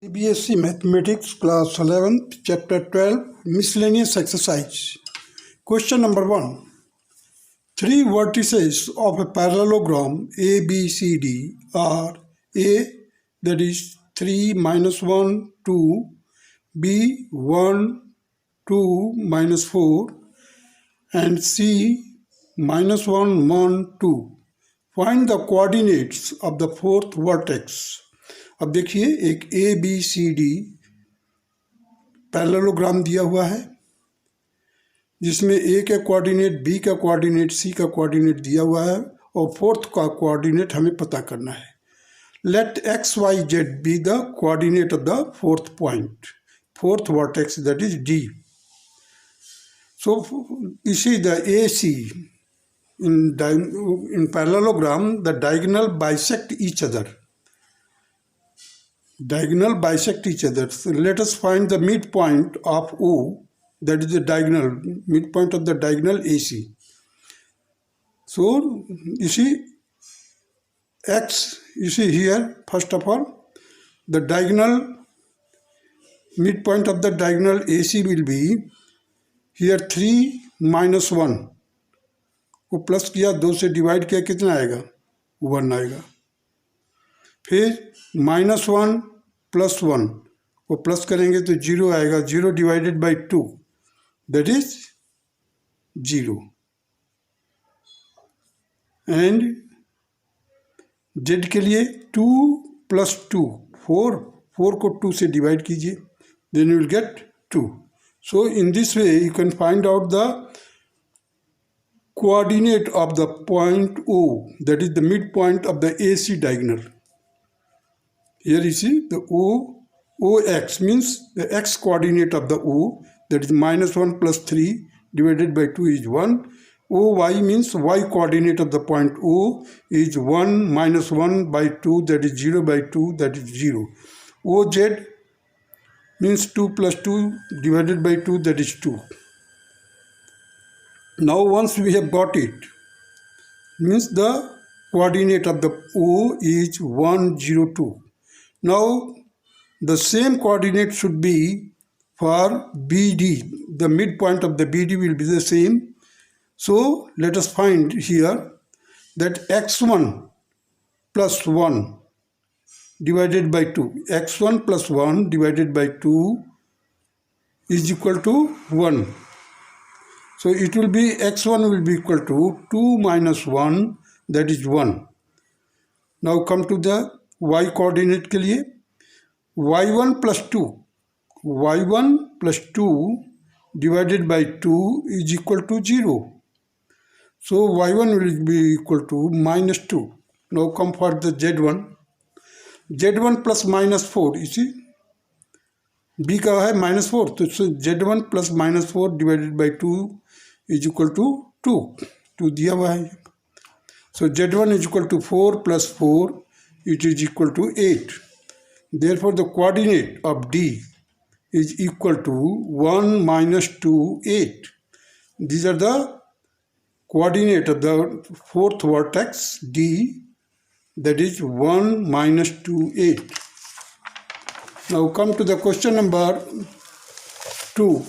CBSE Mathematics Class 11th Chapter 12 Miscellaneous Exercise. Question number 1. Three vertices of a parallelogram ABCD are A, that is 3 minus 1 2, B 1 2 minus 4 and C minus 1 1 2. Find the coordinates of the fourth vertex. अब देखिए एक A B C D parallelogram दिया हुआ है जिसमें A का coordinate, B का coordinate, C का कोऑर्डिनेट दिया हुआ है और फोर्थ का कोऑर्डिनेट हमें पता करना है. Let x y z be the coordinate of the fourth point, fourth vertex, that is D. So इसी the A C in parallelogram the diagonal bisect each other. Diagonal bisect each other. So let us find the midpoint of O, that is the diagonal, midpoint of the diagonal AC. So you see X, you see here, first of all, the diagonal midpoint of the diagonal AC will be here 3 minus 1 को plus किया, 2 से divide किया, कितना आएगा? 1 आएगा. फिर minus 1 plus 1 को plus करेंगे तो 0 आएगा. 0 divided by 2, that is 0. And Z के लिए 2 प्लस 2 4 को 2 से डिवाइड कीजिए, then you will get 2. So in this way you can find out the coordinate of the point O, that is the midpoint of the AC diagonal. Here you see the OX means the X coordinate of the O, that is minus 1 plus 3 divided by 2 is 1. OY means Y coordinate of the point O is 1 minus 1 by 2, that is 0 by 2, that is 0. OZ means 2 plus 2 divided by 2, that is 2. Now once we have got it, means the coordinate of the O is 1 0 2. Now the same coordinate should be for BD. The midpoint of the BD will be the same. So let us find here that x1 plus 1 divided by 2. x1 plus 1 divided by 2 is equal to 1. So it will be x1 will be equal to 2 minus 1, that is 1. Now come to the y coordinate के लिए. y1 plus 2. y1 plus 2 divided by 2 is equal to 0. So y1 will be equal to minus 2. Now come for the z1. z1 plus minus 4, you see. B का है minus 4, तो z1 plus minus 4 divided by 2 is equal to 2 दिया हुआ है. सो z1 is equal to 4 plus 4, it is equal to 8. Therefore the coordinate of D is equal to 1 minus 2 8. These are the coordinate of the fourth vertex D, that is 1 minus 2 8. Now come to the question number 2.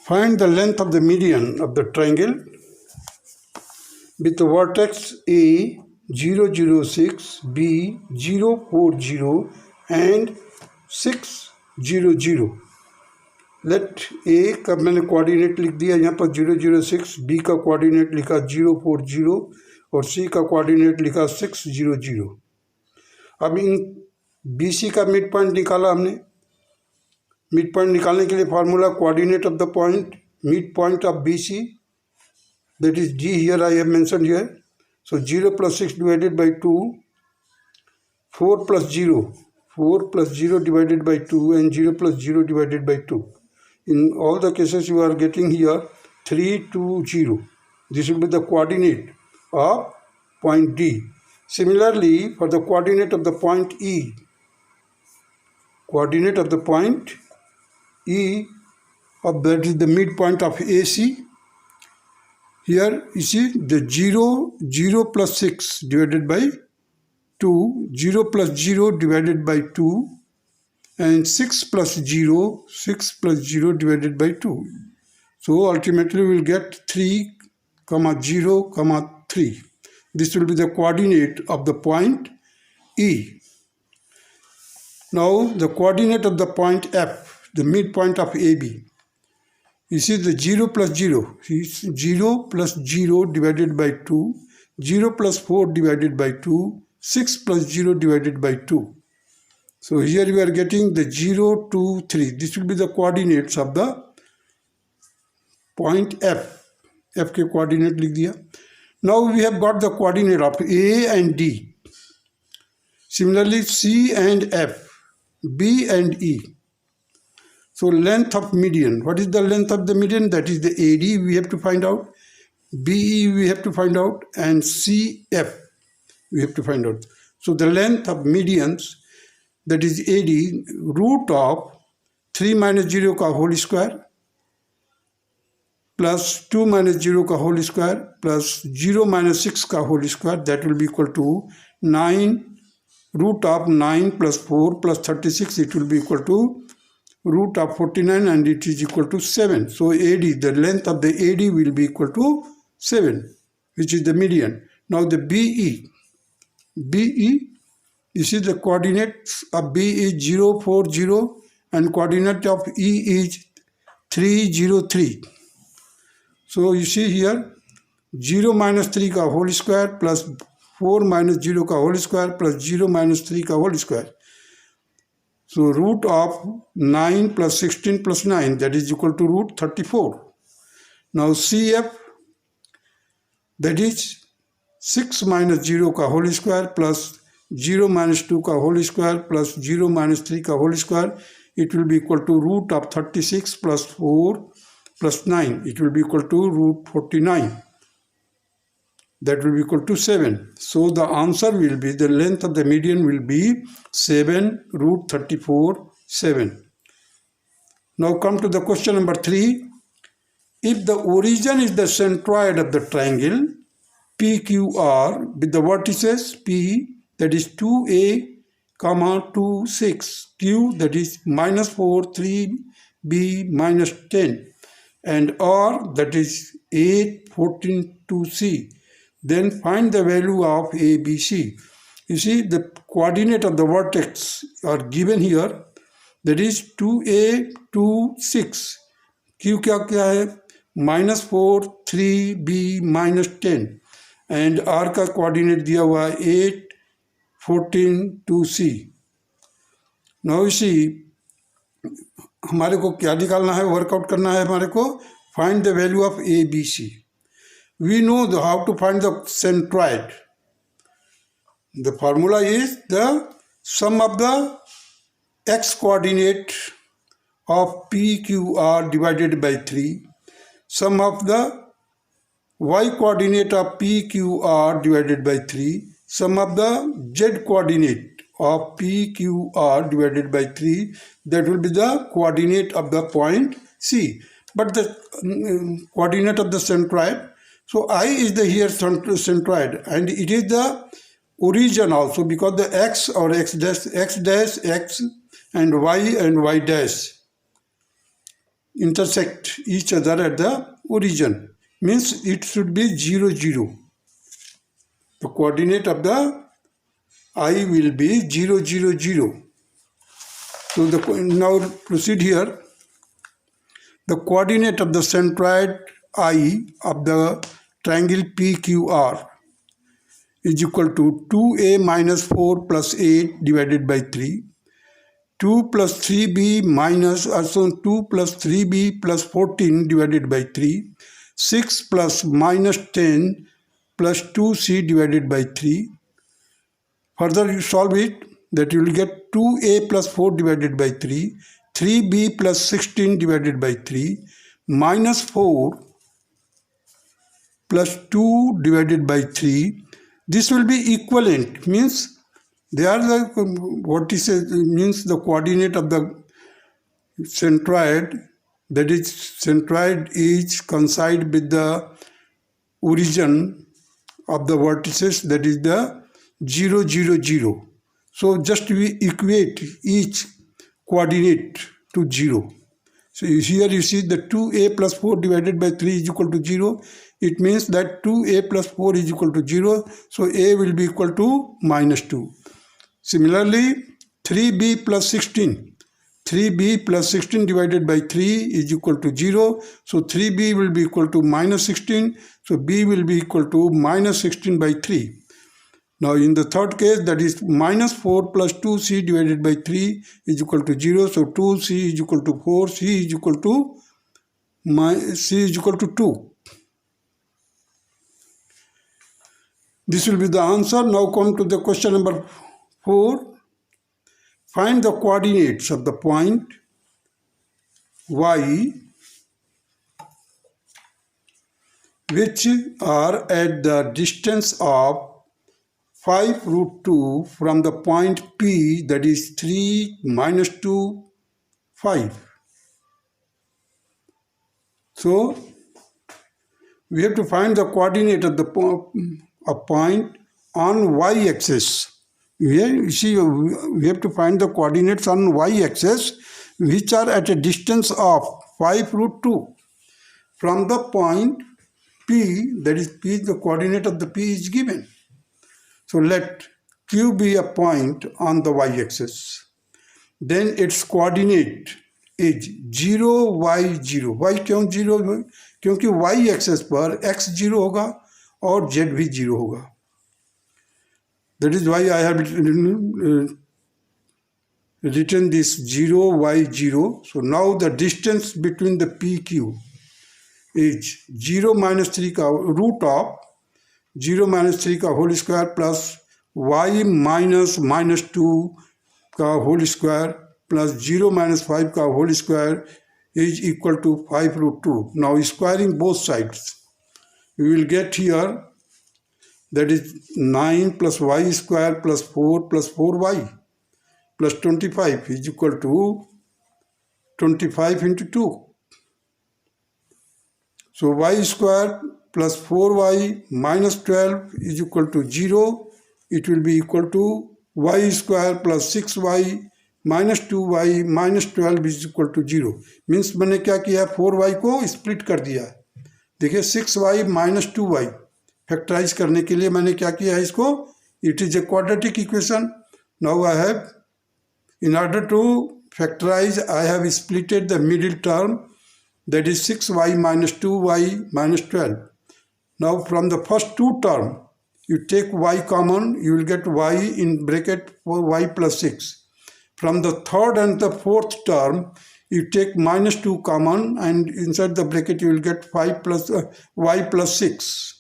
Find the length of the median of the triangle with the vertex A 0 0 6, B 0 4 0 and 6 0 0. Let A का मैंने coordinate लिख दिया यहाँ पर 0 0 6, B का coordinate लिखा 0 4 0 और सी का कोऑर्डिनेट लिखा 6 0 0. अब इन बी सी का मिड पॉइंट निकाला हमने. मिड पॉइंट निकालने के लिए formula coordinate of the point, mid point of B C, that is G. Here I have mentioned here. So 0 plus 6 divided by 2, 4 plus 0 divided by 2 and 0 plus 0 divided by 2. In all the cases you are getting here 3 2 0. This will be the coordinate of point D. Similarly, for the coordinate of the point E, coordinate of the point E of that is the midpoint of AC, Here you see the 0 plus 6 divided by 2, 0 plus 0 divided by 2, and 6 plus 0 divided by 2. So ultimately we will get 3, 0, 3. This will be the coordinate of the point E. Now the coordinate of the point F, the midpoint of AB. You see the 0 plus 0, 0 plus 0 divided by 2, 0 plus 4 divided by 2, 6 plus 0 divided by 2. So here we are getting the 0, 2, 3. This will be the coordinates of the point F. F के coordinate लिख दिया. Now we have got the coordinate of A and D. Similarly C and F, B and E. So length of median. What is the length of the median? That is the AD we have to find out. BE we have to find out. And CF we have to find out. So the length of medians, that is AD, root of 3 minus 0 का whole square plus 2 minus 0 का whole square plus 0 minus 6 का whole square, that will be equal to 9 root of 9 plus 4 plus 36, it will be equal to root of 49 and it is equal to 7. So AD, the length of the AD will be equal to 7, which is the median. Now the BE, you see the coordinates of B is 0, 4, 0 and coordinate of E is 3, 0, 3. So you see here 0 minus 3 का whole square plus 4 minus 0 का whole square plus 0 minus 3 का whole square. So root of 9 plus 16 plus 9, that is equal to root 34. Now CF, that is 6 minus 0 का whole square plus 0 minus 2 का whole square plus 0 minus 3 का whole square, it will be equal to root of 36 plus 4 plus 9, it will be equal to root 49. That will be equal to 7. So the answer will be, the length of the median will be 7 root 34, 7. Now come to the question number 3. If the origin is the centroid of the triangle PQR with the vertices P, that is 2A, 2, 6, Q, that is minus 4, 3, B, minus 10, and R, that is 8, 14, 2C. Then find the value of ABC. You see the coordinate of the vertex are given here, that is 2A, 2, 6. Q क्या है? minus 4, 3, B, minus 10. And R का coordinate दिया हुआ है 8, 14, 2C. Now you see, हमारे को क्या निकालना है, वर्कआउट करना है हमारे को, find the value of ABC. We know how to find the centroid. The formula is the sum of the x coordinate of PQR divided by 3, sum of the y coordinate of PQR divided by 3, sum of the z coordinate of PQR divided by 3, that will be the coordinate of the point C. But the coordinate of the centroid, so I is the here centroid and it is the origin also, because the x or x dash and y dash intersect each other at the origin, means it should be 0, 0. The coordinate of the I will be 0, 0, 0. So now proceed here. The coordinate of the centroid I of the triangle PQR is equal to 2A minus 4 plus 8 divided by 3, 2 plus 3B minus, also 2 plus 3B plus 14 divided by 3, 6 plus minus 10 plus 2C divided by 3. Further you solve it, that you will get 2A plus 4 divided by 3, 3B plus 16 divided by 3, minus 4 plus 2 divided by 3. This will be equivalent, means they are the, what is it, means the coordinate of the centroid, that is centroid is coincide with the origin of the vertices, that is the 0, 0, 0. So just we equate each coordinate to 0. So here you see the 2a plus 4 divided by 3 is equal to 0. It means that 2a plus 4 is equal to 0. So a will be equal to minus 2. Similarly, 3b plus 16. 3b plus 16 divided by 3 is equal to 0. So 3b will be equal to minus 16. So b will be equal to minus 16 by 3. Now in the third case, that is minus 4 plus 2c divided by 3 is equal to 0. So 2c is equal to 4, c is equal to 2. This will be the answer. Now come to the question number 4. Find the coordinates of the point y which are at the distance of 5 root 2 from the point P, that is 3 minus 2, 5. So, we have to find the coordinate of the point on y-axis. Here you see we have to find the coordinates on y-axis which are at a distance of 5 root 2 from the point P, that is P, the coordinate of the P is given. So let Q be a point on the y-axis. Then its coordinate is 0, y 0. Y क्यों 0? क्योंकि y-axis पर x 0 होगा और z भी 0 होगा. That is why I have written this 0, y 0. So now the distance between the PQ is 0 minus 3 का root of 0 minus 3 का whole square plus y minus 2 का whole square plus 0 minus 5 का whole square is equal to 5 root 2. Now squaring both sides, we will get here, that is 9 plus y square plus 4 plus 4y plus 25 is equal to 25 into 2. So y square plus 4y minus 12 is equal to 0. It will be equal to y square plus 6y minus 2y minus 12 is equal to 0. Means मैंने क्या किया, 4y को split कर दिया. देखिए 6y minus 2y factorise करने के लिए मैंने क्या किया है इसको. It is a quadratic equation. Now I have, in order to factorize, I have splitted the middle term, that is 6y minus 2y minus 12. Now from the first two term, you take y common, you will get y in bracket for y plus 6. From the third and the fourth term, you take minus 2 common and inside the bracket you will get 5 plus y plus 6.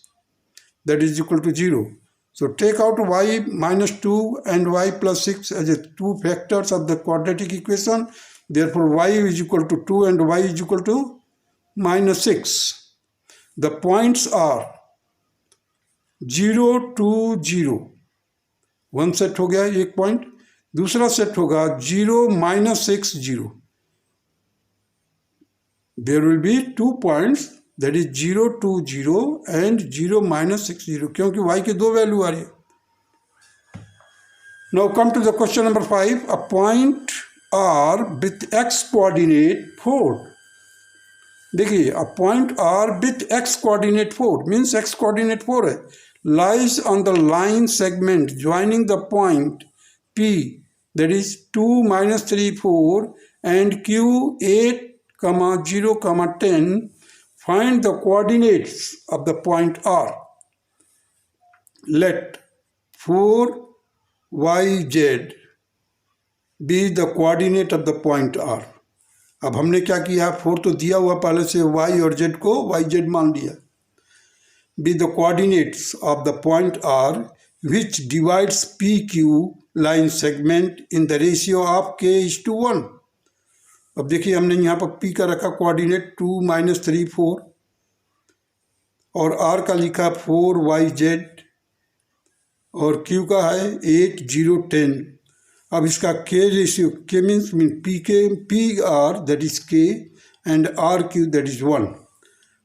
That is equal to 0. So take out y minus 2 and y plus 6 as a two factors of the quadratic equation. Therefore y is equal to 2 and y is equal to minus 6. The points are 0 to 0. One set हो गया एक point. दूसरा set होगा 0 minus 6 0. There will be 2 points, that is 0 to 0 and 0 minus 6 0, क्योंकि y के दो value आ रही है. Now come to the question number 5. A point R with x coordinate 4. देखिए, a point R with x coordinate 4 means x coordinate 4 है, lies on the line segment joining the point P, that is 2 minus 3 4 and Q 8, 0, 10. Find the coordinates of the point R. Let 4yz be the coordinate of the point R. अब हमने क्या किया, 4 तो दिया हुआ पहले से, y और z को yz मान लिया. Be the coordinates of the point R which divides PQ line segment in the ratio of k:1. अब देखिए हमने यहाँ पर P का रखा कोऑर्डिनेट 2 minus 3 4 और R का लिखा 4yz और Q का है 8 0 10. अब इसका K ratio, K means PR that is K and RQ that is 1.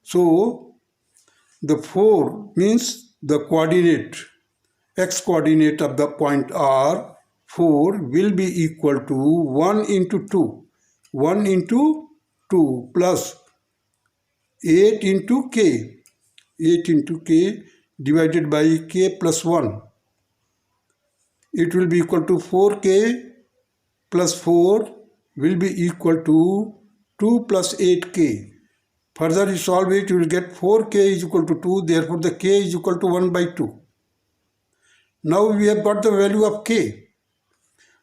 So the 4 means the coordinate, x coordinate of the point R, 4 will be equal to 1 into 2. 1 into 2 plus 8 into k. 8 into k divided by k plus 1. It will be equal to 4k plus 4 will be equal to 2 plus 8k. Further you solve it, you will get 4k is equal to 2, therefore the k is equal to 1 by 2. Now we have got the value of k.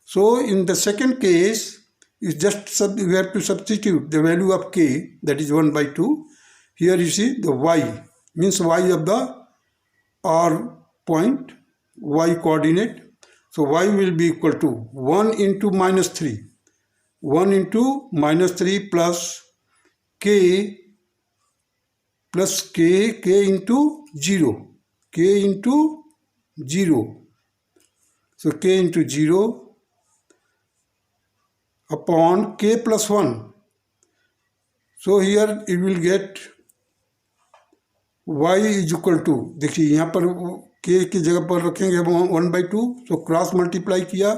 So in the second case, we have to substitute the value of k, that is 1 by 2. Here you see the y, means y of the R point, y coordinate. So y will be equal to 1 into minus 3. 1 into minus 3 plus k into 0. K into 0. So k into 0 upon k plus 1. So here you will get y is equal to, देखिए यहाँ पर k की जगह पर रखेंगे 1 by 2. So cross multiply किया,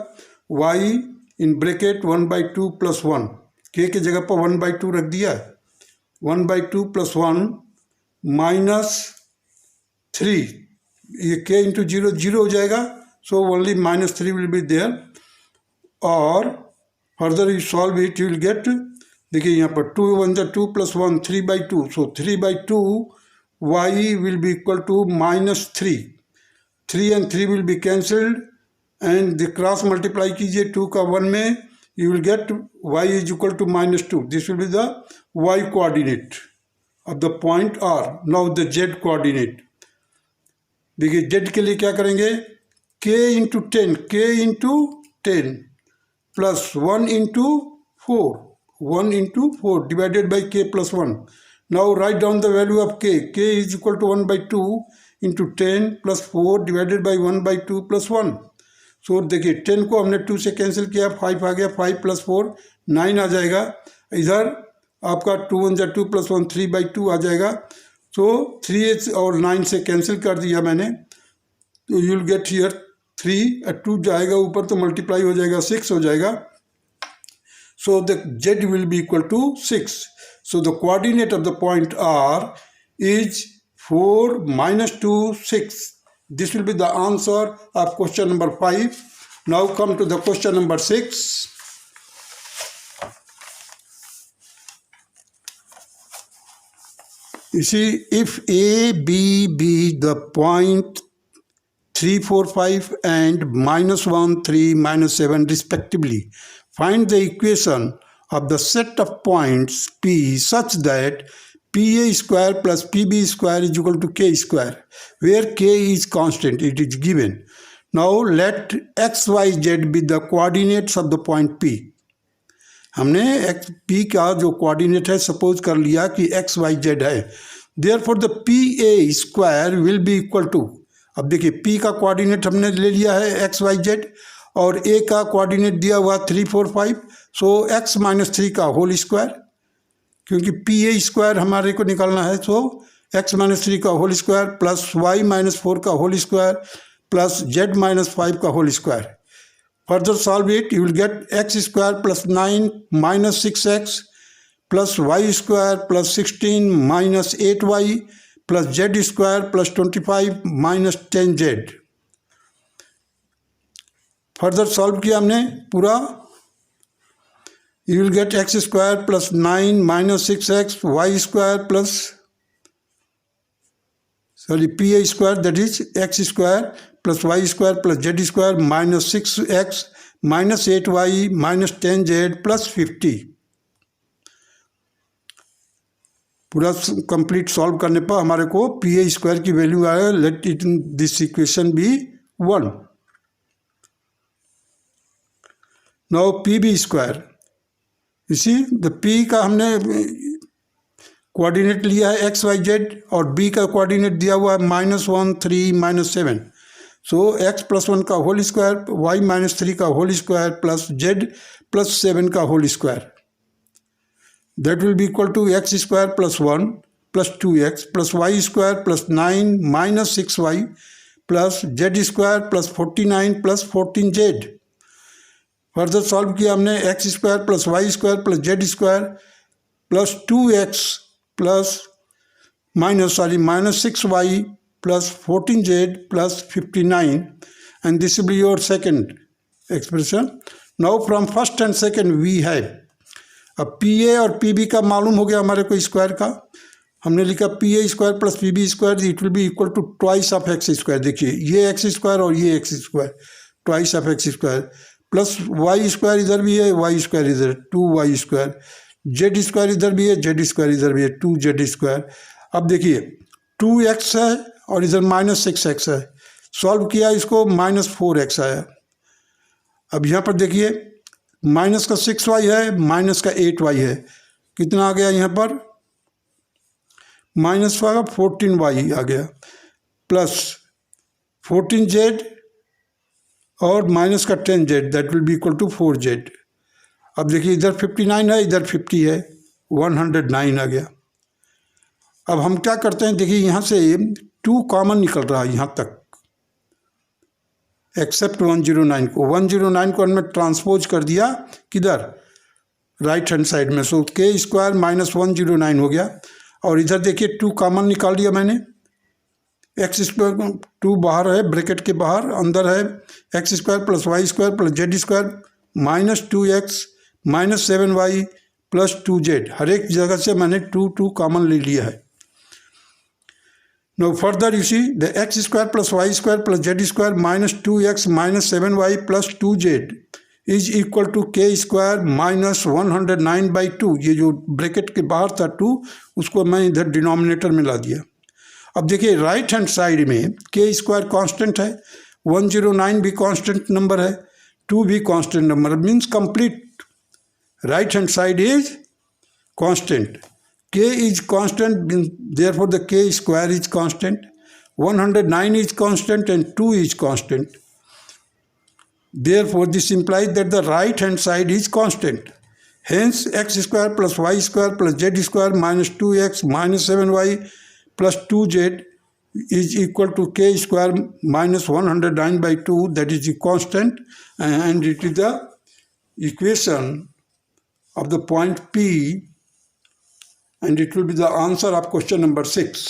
y in bracket 1 by 2 plus 1. k की जगह पर 1 by 2 रख दिया, 1 by 2 plus 1 minus 3. ये k into 0 0 हो जाएगा, so only minus 3 will be there. और further you solve it, you will get, देखिए यहाँ पर 2 1 जा 2 plus 1 3 by 2. So 3 by 2 y will be equal to minus 3. 3 and 3 will be cancelled and the cross multiply कीजिए 2 का 1 में, you will get y is equal to minus 2. This will be the y coordinate of the point R. Now the z coordinate. देखिए z के लिए क्या करेंगे, k into 10, k into 10 plus 1 into 4. 1 into 4 divided by k plus 1. Now write down the value of k. k is equal to 1 by 2 into 10 plus 4 divided by 1 by 2 plus 1. So देखिए 10 को हमने 2 से cancel किया, 5 आ गया, 5 plus 4 9 आ जाएगा. इधर आपका 2 1 जा 2 plus 1 3 by 2 आ जाएगा. So 3 और 9 से कैंसिल कर दिया मैंने, तो यू विल गेट हियर 3 और 2 जाएगा ऊपर तो मल्टीप्लाई हो जाएगा, 6 हो जाएगा. So the z will be equal to 6. So the coordinate of the point R is 4 minus 2 6. This will be the answer of question number 5. Now come to the question number 6. You see, if A, B be the point 3, 4, 5 and minus 1, 3, minus 7 respectively, find the equation of the set of points P such that PA square plus PB square is equal to K square, where K is constant, it is given. Now let x, y, z be the coordinates of the point P. हमने x p का जो coordinate है suppose कर लिया कि x, y, z है. Therefore the PA square will be equal to, अब देखिए p का कोऑर्डिनेट हमने ले लिया है x, y, z और a का कोऑर्डिनेट दिया हुआ 3, 4, 5. सो x माइनस 3 का होल स्क्वायर, क्योंकि PA स्क्वायर हमारे को निकालना है. सो x माइनस 3 का whole square plus y minus 4 का whole square plus z minus 5 का whole square. Further solve it, you will get x square plus 9 minus 6x plus y square plus 16 minus 8y plus z square plus 25 minus 10z. Further solve किया हमने पूरा, you will get x square plus 9 minus 6x y square plus P A square that is x square plus y square plus z square minus 6x minus 8y minus 10z plus 50. पूरा complete solve करने पर हमारे को P A square की value आया. Let it this equation be 1. Now P B square, इसी the P का हमने कोऑर्डिनेट लिया है एक्स वाई जेड और बी का कोऑर्डिनेट दिया हुआ है -1 3 -7. सो एक्स प्लस 1 का होल स्क्वायर वाई माइनस 3 का whole square plus z plus 7 का whole square, that will be equal to x square plus 1 plus 2x plus y square plus 9 minus 6y plus z square plus 49 plus 14z। Further solve किया हमने x square plus y square plus z square plus 2x plus minus 6y plus 14z plus 59, and this will be your second expression. Now from first and second we have, अब PA और PB का मालूम हो गया हमारे को square का, हमने लिखा PA square plus PB square it will be equal to twice of x square. देखिए ये एक्स स्क्वायर और ये x square, twice of x square plus y square इधर भी है, वाई स्क्वायर इधर 2y स्क्वायर, जेड स्क्वायर इधर भी है, जेड स्क्वायर इधर भी है 2z स्क्वायर। अब देखिए 2x है और इधर माइनस 6x है, सॉल्व किया इसको माइनस 4x आया। अब यहाँ पर देखिए माइनस का 6y है, माइनस का 8y है, कितना आ गया यहाँ पर माइनस का 14y आ गया प्लस 14z और माइनस का 10z that will be equal to 4z। अब देखिए इधर 59 है, इधर 50 है, 109 आ गया। अब हम क्या करते हैं, देखिए यहाँ से 2 कॉमन निकल रहा है यहाँ तक एक्सेप्ट 109 को, 109 को हमने ट्रांसपोज कर दिया किधर राइट हैंड साइड में, सो के स्क्वायर माइनस 109 हो गया। और इधर देखिए 2 कॉमन निकाल दिया मैंने, एक्स स्क्वायर 2 बाहर है ब्रैकेट के बाहर, अंदर है x square plus y square plus z square minus 2x minus 7y plus 2z, हर एक जगह से मैंने 2 कॉमन ले लिया है। Now further you see the x square plus y square plus z square minus 2x minus 7y plus 2z is equal to k square minus 109 by 2। ये जो ब्रैकेट के बाहर था 2 उसको मैं इधर डिनोमिनेटर में ला दिया। अब देखिए राइट हैंड साइड में k स्क्वायर कांस्टेंट है, 109 भी कांस्टेंट नंबर है, 2 भी constant number, means complete right hand side is constant. K is constant, therefore the K square is constant, 109 is constant and 2 is constant. Therefore this implies that the right hand side is constant. Hence x square plus y square plus z square minus 2x minus 7y plus 2z is equal to K square minus 109 by 2, that is the constant, and it is the equation of the point P, and it will be the answer of question number 6.